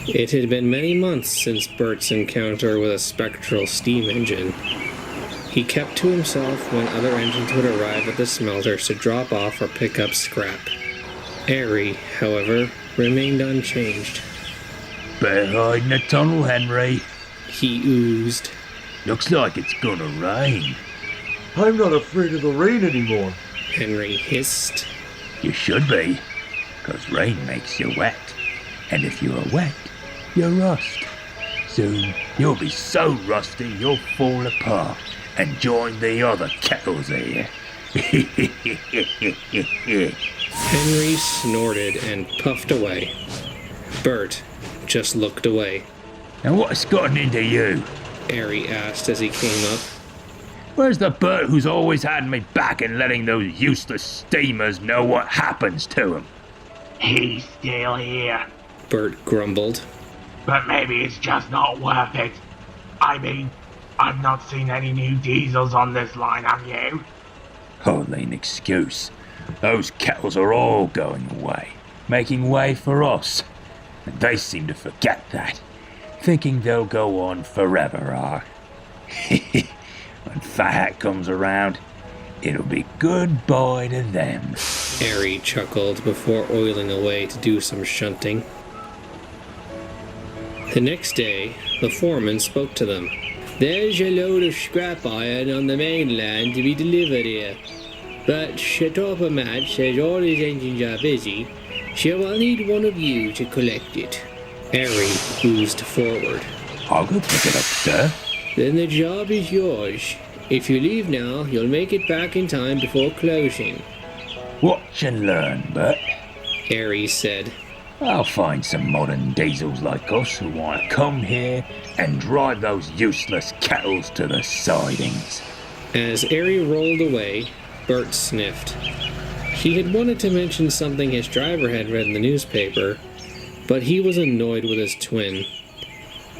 It had been many months since Bert's encounter with a spectral steam engine. He kept to himself when other engines would arrive at the smelters to drop off or pick up scrap. Arry, however, remained unchanged. Better hide in the tunnel, Henry. He oozed. Looks like it's gonna rain. I'm not afraid of the rain anymore. Henry hissed. You should be, 'cause rain makes you wet. And if you are wet, you rust. Soon you'll be so rusty you'll fall apart and join the other kettles here. Henry snorted and puffed away. Bert just looked away. And what's gotten into you? Arry asked as he came up. Where's the Bert who's always had me back and letting those useless steamers know what happens to him? He's still here, Bert grumbled. but maybe it's just not worth it. I mean, I've not seen any new diesels on this line, have you? Hardly an excuse. Those kettles are all going away, making way for us. And they seem to forget that, thinking they'll go on forever, When Fat Hat comes around, it'll be goodbye to them. Arry chuckled before oiling away to do some shunting. The next day, the foreman spoke to them. There's a load of scrap iron on the mainland to be delivered here. But Shatopper Matt says all his engines are busy, so I'll need one of you to collect it. Arry oozed forward. I'll go pick it up, sir. Then the job is yours. If you leave now, you'll make it back in time before closing. Watch and learn, Bert. Arry said. I'll find some modern diesels like us who want to come here and drive those useless kettles to the sidings. As Arry rolled away, Bert sniffed. He had wanted to mention something his driver had read in the newspaper, but he was annoyed with his twin.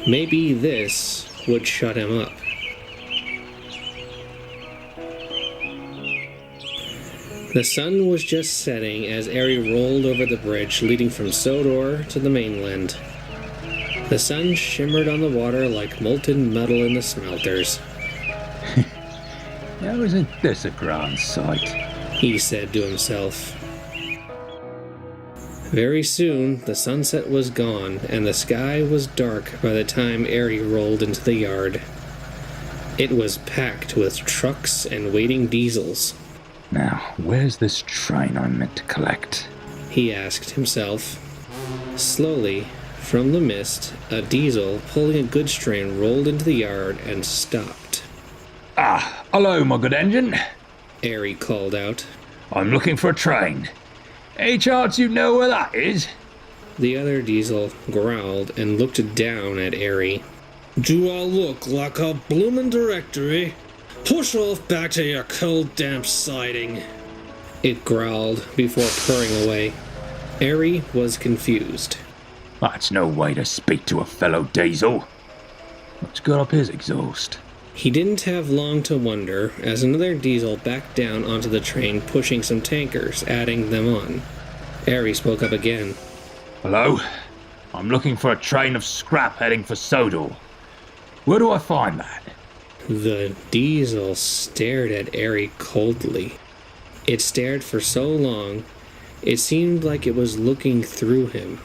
Maybe this would shut him up. The sun was just setting as Arry rolled over the bridge leading from Sodor to the mainland. The sun shimmered on the water like molten metal in the smelters. Now isn't this a grand sight? He said to himself. Very soon, the sunset was gone, and the sky was dark by the time Arry rolled into the yard. It was packed with trucks and waiting diesels. Now, where's this train I'm meant to collect? He asked himself. Slowly, from the mist, a diesel pulling a goods train rolled into the yard and stopped. Ah, hello, my good engine. Arry called out. I'm looking for a train. Any chance you know where that is? The other diesel growled and looked down at Arry. Do I look like a bloomin' directory? Push off back to your cold, damp siding. It growled before purring away. Arry was confused. That's no way to speak to a fellow diesel. What's got up his exhaust? He didn't have long to wonder as another diesel backed down onto the train pushing some tankers, adding them on. Arry spoke up again. Hello? I'm looking for a train of scrap heading for Sodor. Where do I find that? The diesel stared at Arry coldly. It stared for so long, it seemed like it was looking through him.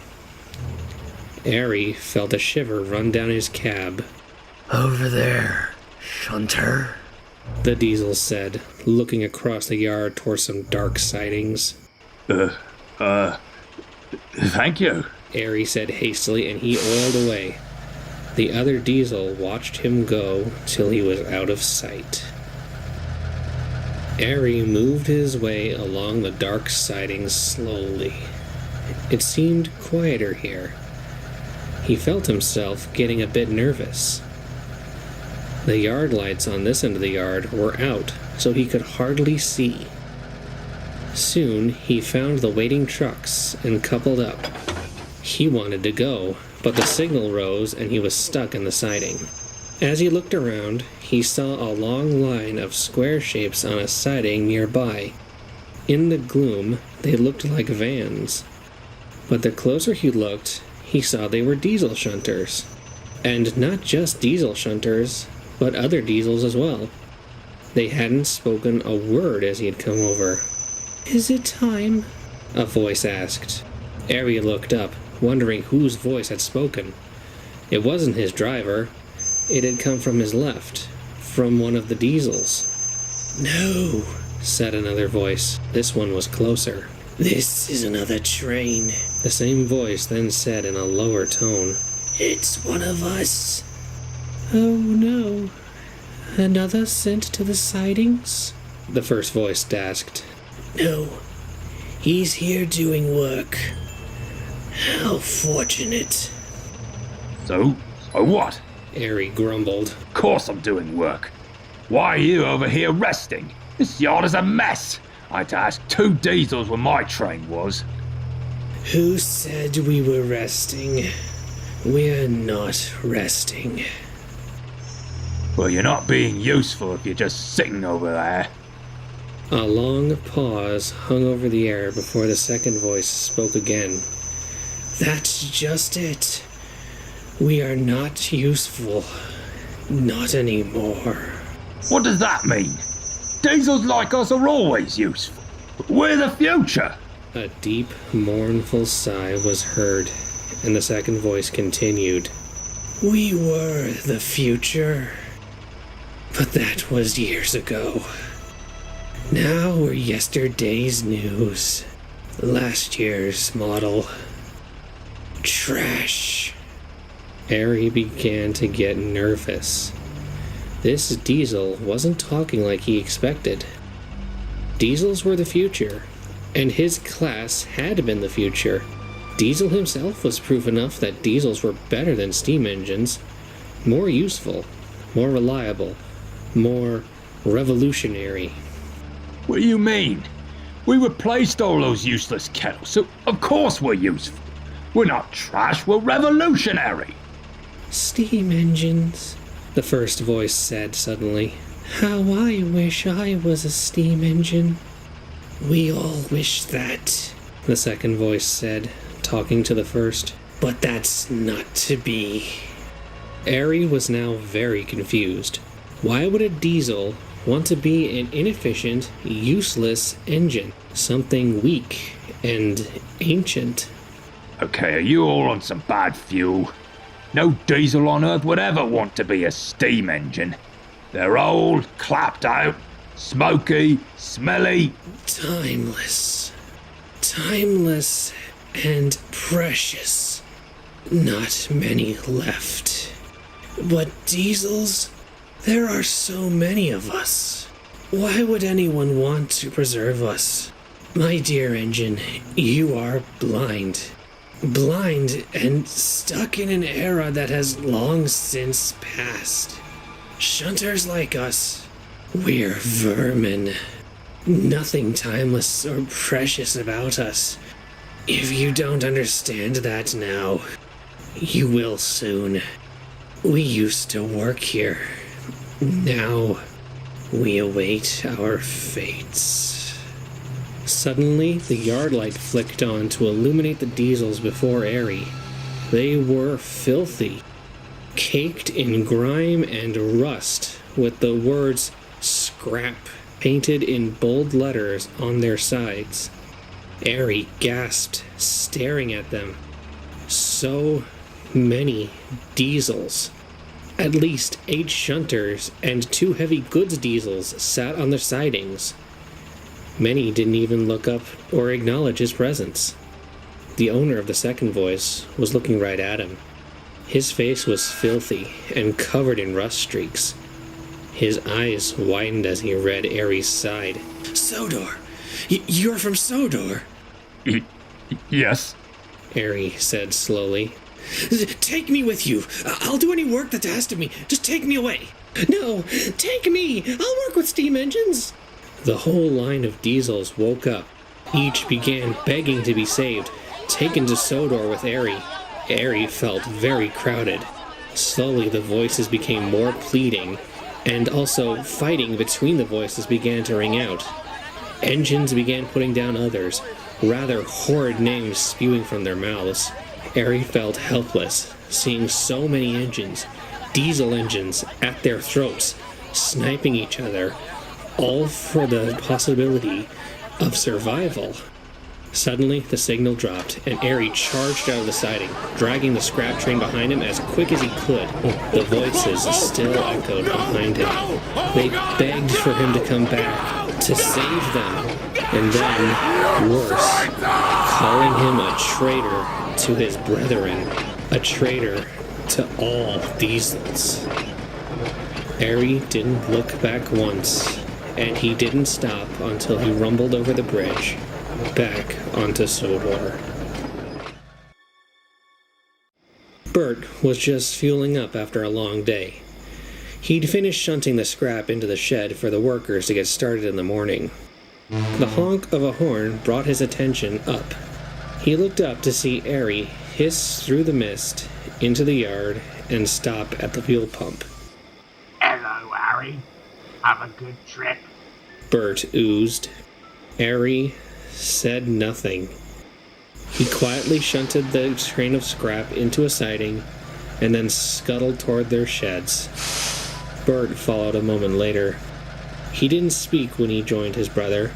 Arry felt a shiver run down his cab. Over there, Shunter, the diesel said, looking across the yard toward some dark sidings. Thank you. Arry said hastily, and he oiled away. The other diesel watched him go till he was out of sight. Arry moved his way along the dark sidings slowly. It seemed quieter here. He felt himself getting a bit nervous. The yard lights on this end of the yard were out, so he could hardly see. Soon he found the waiting trucks and coupled up. He wanted to go, but the signal rose and he was stuck in the siding. As he looked around, he saw a long line of square shapes on a siding nearby. In the gloom, they looked like vans. But the closer he looked, he saw they were diesel shunters. And not just diesel shunters, but other diesels as well. They hadn't spoken a word as he had come over. "Is it time?" a voice asked. Arry looked up, wondering whose voice had spoken. It wasn't his driver. It had come from his left, from one of the diesels. "No," said another voice. This one was closer. "This is another train," the same voice then said in a lower tone. "It's one of us." "Oh no. Another sent to the sidings?" the first voice asked. "No. He's here doing work. How fortunate." So what? Arry grumbled. Of course I'm doing work. Why are you over here resting? This yard is a mess. I had to ask 2 diesels where my train was. "Who said we were resting? We're not resting." Well, you're not being useful if you're just sitting over there. A long pause hung over the air before the second voice spoke again. "That's just it. We are not useful. Not anymore." What does that mean? Diesels like us are always useful. We're the future. A deep, mournful sigh was heard, and the second voice continued. "We were the future. But that was years ago. Now we're yesterday's news. Last year's model. Trash." Arry began to get nervous. This diesel wasn't talking like he expected. Diesels were the future, and his class had been the future. Diesel himself was proof enough that diesels were better than steam engines, more useful, more reliable, more revolutionary. What do you mean? We replaced all those useless kettles, so of course we're useful. We're not trash, we're revolutionary. "Steam engines," the first voice said suddenly. "How I wish I was a steam engine." "We all wish that," the second voice said, talking to the first. "But that's not to be." Arry was now very confused. Why would a diesel want to be an inefficient, useless engine? Something weak and ancient. Okay, are you all on some bad fuel? No diesel on Earth would ever want to be a steam engine. They're old, clapped out, smoky, smelly. Timeless. Timeless and precious. Not many left. But diesels? There are so many of us. Why would anyone want to preserve us? My dear engine, you are blind. Blind and stuck in an era that has long since passed. Shunters like us, we're vermin. Nothing timeless or precious about us. If you don't understand that now, you will soon. We used to work here. Now, we await our fates. Suddenly, the yard light flicked on to illuminate the diesels before Arry. They were filthy, caked in grime and rust, with the words "scrap" painted in bold letters on their sides. Arry gasped, staring at them. So many diesels. At least 8 shunters and 2 heavy goods diesels sat on their sidings. Many didn't even look up or acknowledge his presence. The owner of the second voice was looking right at him. His face was filthy and covered in rust streaks. His eyes widened as he read Arry's side. "Sodor! You're from Sodor!" Yes. Arry said slowly. "Take me with you. I'll do any work that's asked of me. Just take me away." "No, take me. I'll work with steam engines." The whole line of diesels woke up. Each began begging to be saved, taken to Sodor with Arry. Arry felt very crowded. Slowly the voices became more pleading, and also fighting between the voices began to ring out. Engines began putting down others, rather horrid names spewing from their mouths. Arry felt helpless, seeing so many engines, diesel engines, at their throats, sniping each other, all for the possibility of survival. Suddenly, the signal dropped, and Arry charged out of the siding, dragging the scrap train behind him as quick as he could. The voices still echoed behind him. They begged for him to come back, to save them, and then, worse, calling him a traitor to his brethren, a traitor to all diesels. Arry didn't look back once, and he didn't stop until he rumbled over the bridge, back onto Sodor. Bert was just fueling up after a long day. He'd finished shunting the scrap into the shed for the workers to get started in the morning. The honk of a horn brought his attention up. He looked up to see Arry hiss through the mist into the yard and stop at the fuel pump. Hello, Arry. Have a good trip. Bert oozed. Arry said nothing. He quietly shunted the train of scrap into a siding and then scuttled toward their sheds. Bert followed a moment later. He didn't speak when he joined his brother.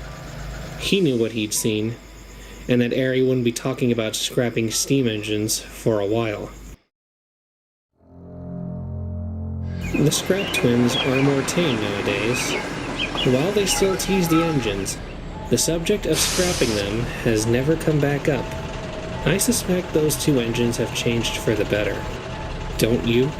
He knew what he'd seen, and that Arry wouldn't be talking about scrapping steam engines for a while. The scrap twins are more tame nowadays. While they still tease the engines, the subject of scrapping them has never come back up. I suspect those two engines have changed for the better. Don't you?